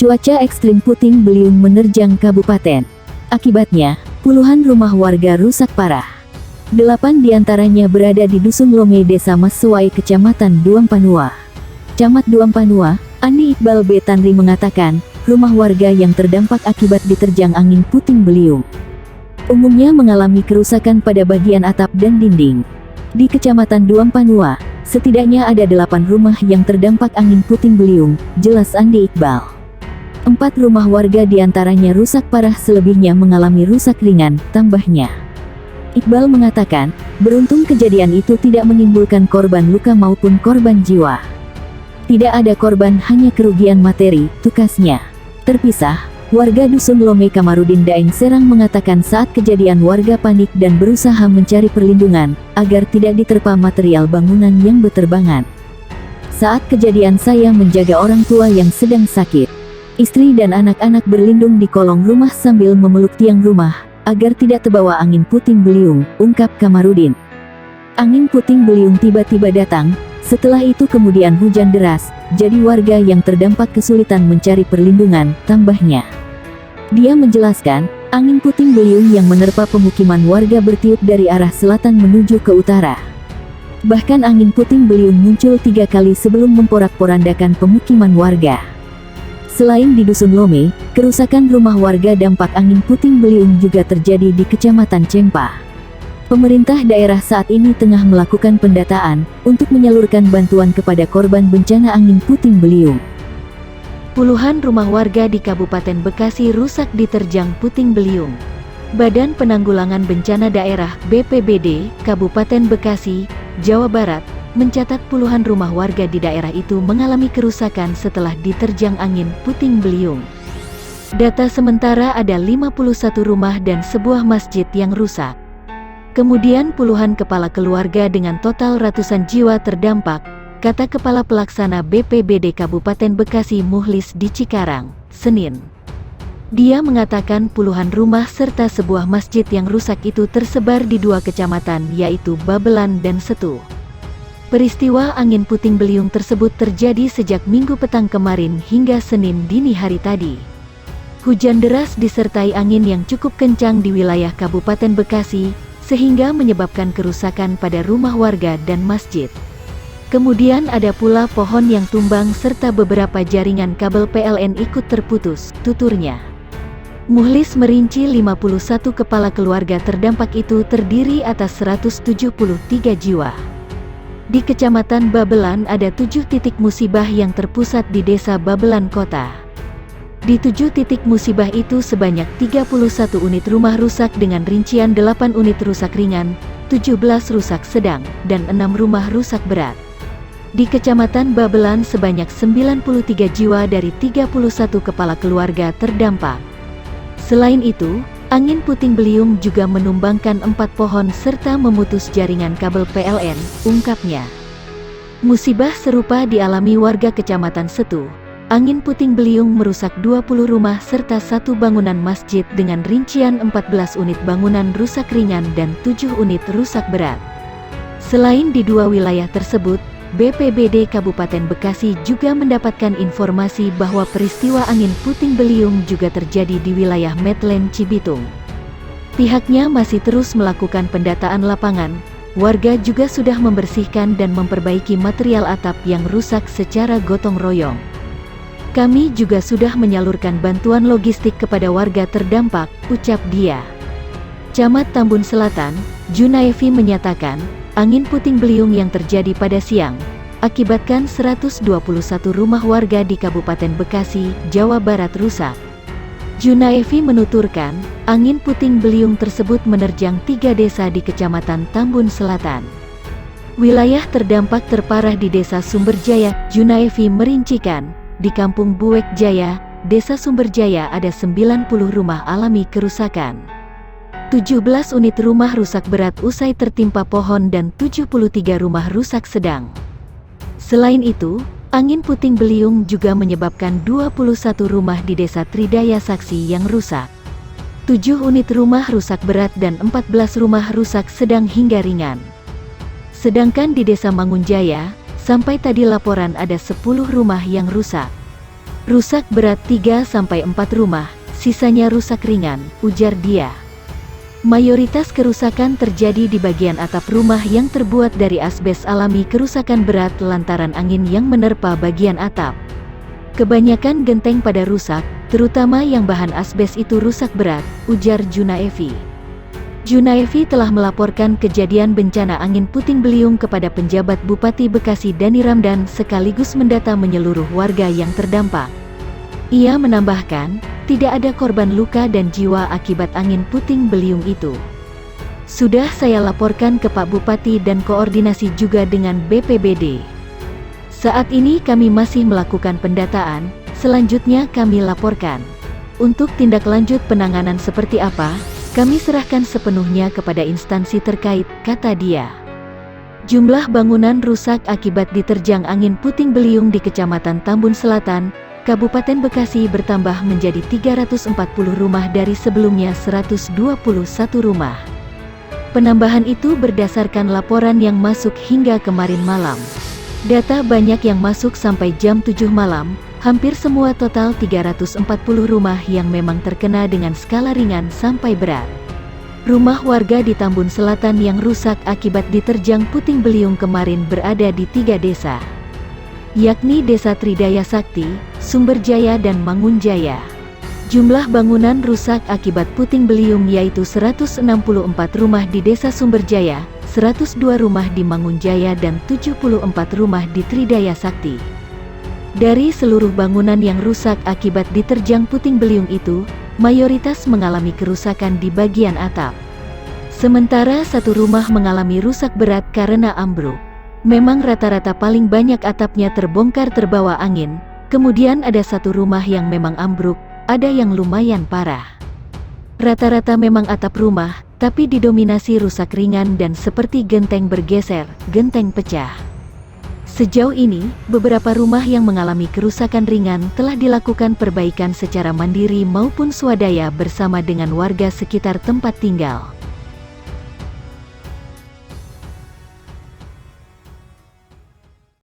Cuaca ekstrim puting beliung menerjang kabupaten. Akibatnya, puluhan rumah warga rusak parah. 8 diantaranya berada di Dusun Lome, Desa Massuai, Kecamatan Duampanua. Camat Duampanua, Andi Iqbal B. Tanri mengatakan, rumah warga yang terdampak akibat diterjang angin puting beliung umumnya mengalami kerusakan pada bagian atap dan dinding. Di Kecamatan Duampanua, setidaknya ada 8 rumah yang terdampak angin puting beliung, jelas Andi Iqbal. 4 rumah warga diantaranya rusak parah, selebihnya mengalami rusak ringan, tambahnya. Iqbal mengatakan, beruntung kejadian itu tidak menimbulkan korban luka maupun korban jiwa. Tidak ada korban, hanya kerugian materi, tukasnya. Terpisah, warga Dusun Lome Kamarudin Daeng Serang mengatakan saat kejadian warga panik dan berusaha mencari perlindungan, agar tidak diterpa material bangunan yang berterbangan. Saat kejadian saya menjaga orang tua yang sedang sakit. Istri dan anak-anak berlindung di kolong rumah sambil memeluk tiang rumah, agar tidak terbawa angin puting beliung, ungkap Kamarudin. Angin puting beliung tiba-tiba datang, setelah itu kemudian hujan deras, jadi warga yang terdampak kesulitan mencari perlindungan, tambahnya. Dia menjelaskan, angin puting beliung yang menerpa pemukiman warga bertiup dari arah selatan menuju ke utara. Bahkan angin puting beliung muncul 3 kali sebelum memporak-porandakan pemukiman warga. Selain di Dusun Lome, kerusakan rumah warga dampak angin puting beliung juga terjadi di Kecamatan Cempah. Pemerintah daerah saat ini tengah melakukan pendataan, untuk menyalurkan bantuan kepada korban bencana angin puting beliung. Puluhan rumah warga di Kabupaten Bekasi rusak diterjang puting beliung. Badan Penanggulangan Bencana Daerah (BPBD) Kabupaten Bekasi, Jawa Barat, mencatat puluhan rumah warga di daerah itu mengalami kerusakan setelah diterjang angin puting beliung. Data sementara ada 51 rumah dan sebuah masjid yang rusak. Kemudian puluhan kepala keluarga dengan total ratusan jiwa terdampak, kata Kepala Pelaksana BPBD Kabupaten Bekasi Muhlis di Cikarang, Senin. Dia mengatakan puluhan rumah serta sebuah masjid yang rusak itu tersebar di 2 kecamatan, yaitu Babelan dan Setu. Peristiwa angin puting beliung tersebut terjadi sejak Minggu petang kemarin hingga Senin dini hari tadi. Hujan deras disertai angin yang cukup kencang di wilayah Kabupaten Bekasi, sehingga menyebabkan kerusakan pada rumah warga dan masjid. Kemudian ada pula pohon yang tumbang serta beberapa jaringan kabel PLN ikut terputus, tuturnya. Muhlis merinci 51 kepala keluarga terdampak itu terdiri atas 173 jiwa. Di Kecamatan Babelan ada 7 titik musibah yang terpusat di Desa Babelan Kota. Di 7 titik musibah itu sebanyak 31 unit rumah rusak dengan rincian 8 unit rusak ringan, 17 rusak sedang, dan 6 rumah rusak berat. Di Kecamatan Babelan sebanyak 93 jiwa dari 31 kepala keluarga terdampak. Selain itu, angin puting beliung juga menumbangkan 4 pohon serta memutus jaringan kabel PLN, ungkapnya. Musibah serupa dialami warga Kecamatan Setu. Angin puting beliung merusak 20 rumah serta 1 bangunan masjid dengan rincian 14 unit bangunan rusak ringan dan 7 unit rusak berat. Selain di 2 wilayah tersebut, BPBD Kabupaten Bekasi juga mendapatkan informasi bahwa peristiwa angin puting beliung juga terjadi di wilayah Medland Cibitung. Pihaknya masih terus melakukan pendataan lapangan. Warga juga sudah membersihkan dan memperbaiki material atap yang rusak secara gotong royong. Kami juga sudah menyalurkan bantuan logistik kepada warga terdampak, ucap dia. Camat Tambun Selatan, Junaevi menyatakan, angin puting beliung yang terjadi pada siang akibatkan 121 rumah warga di Kabupaten Bekasi, Jawa Barat rusak. Junaevi menuturkan, angin puting beliung tersebut menerjang 3 desa di Kecamatan Tambun Selatan. Wilayah terdampak terparah di Desa Sumberjaya. Junaevi merincikan, di Kampung Buwek Jaya, Desa Sumberjaya ada 90 rumah alami kerusakan. 17 unit rumah rusak berat usai tertimpa pohon dan 73 rumah rusak sedang. Selain itu, angin puting beliung juga menyebabkan 21 rumah di Desa Tridaya Saksi yang rusak. 7 unit rumah rusak berat dan 14 rumah rusak sedang hingga ringan. Sedangkan di Desa Mangunjaya, sampai tadi laporan ada 10 rumah yang rusak. Rusak berat 3-4 rumah, sisanya rusak ringan, ujar dia. Mayoritas kerusakan terjadi di bagian atap rumah yang terbuat dari asbes alami. Kerusakan berat lantaran angin yang menerpa bagian atap. Kebanyakan genteng pada rusak, terutama yang bahan asbes itu rusak berat, ujar Junaevi. Junaevi telah melaporkan kejadian bencana angin puting beliung kepada penjabat Bupati Bekasi Dani Ramdan sekaligus mendata menyeluruh warga yang terdampak. Ia menambahkan, tidak ada korban luka dan jiwa akibat angin puting beliung itu. Sudah saya laporkan ke Pak Bupati dan koordinasi juga dengan BPBD. Saat ini kami masih melakukan pendataan, selanjutnya kami laporkan. Untuk tindak lanjut penanganan seperti apa, kami serahkan sepenuhnya kepada instansi terkait, kata dia. Jumlah bangunan rusak akibat diterjang angin puting beliung di Kecamatan Tambun Selatan, Kabupaten Bekasi bertambah menjadi 340 rumah dari sebelumnya 121 rumah. Penambahan itu berdasarkan laporan yang masuk hingga kemarin malam. Data banyak yang masuk sampai jam 7 malam, hampir semua total 340 rumah yang memang terkena dengan skala ringan sampai berat. Rumah warga di Tambun Selatan yang rusak akibat diterjang puting beliung kemarin berada di 3 desa, yakni Desa Tridaya Sakti, Sumberjaya dan Mangunjaya. Jumlah bangunan rusak akibat puting beliung yaitu 164 rumah di Desa Sumberjaya, 102 rumah di Mangunjaya dan 74 rumah di Tridaya Sakti. Dari seluruh bangunan yang rusak akibat diterjang puting beliung itu, mayoritas mengalami kerusakan di bagian atap. Sementara satu rumah mengalami rusak berat karena ambruk. Memang rata-rata paling banyak atapnya terbongkar terbawa angin, kemudian ada satu rumah yang memang ambruk, ada yang lumayan parah. Rata-rata memang atap rumah, tapi didominasi rusak ringan dan seperti genteng bergeser, genteng pecah. Sejauh ini, beberapa rumah yang mengalami kerusakan ringan telah dilakukan perbaikan secara mandiri maupun swadaya bersama dengan warga sekitar tempat tinggal.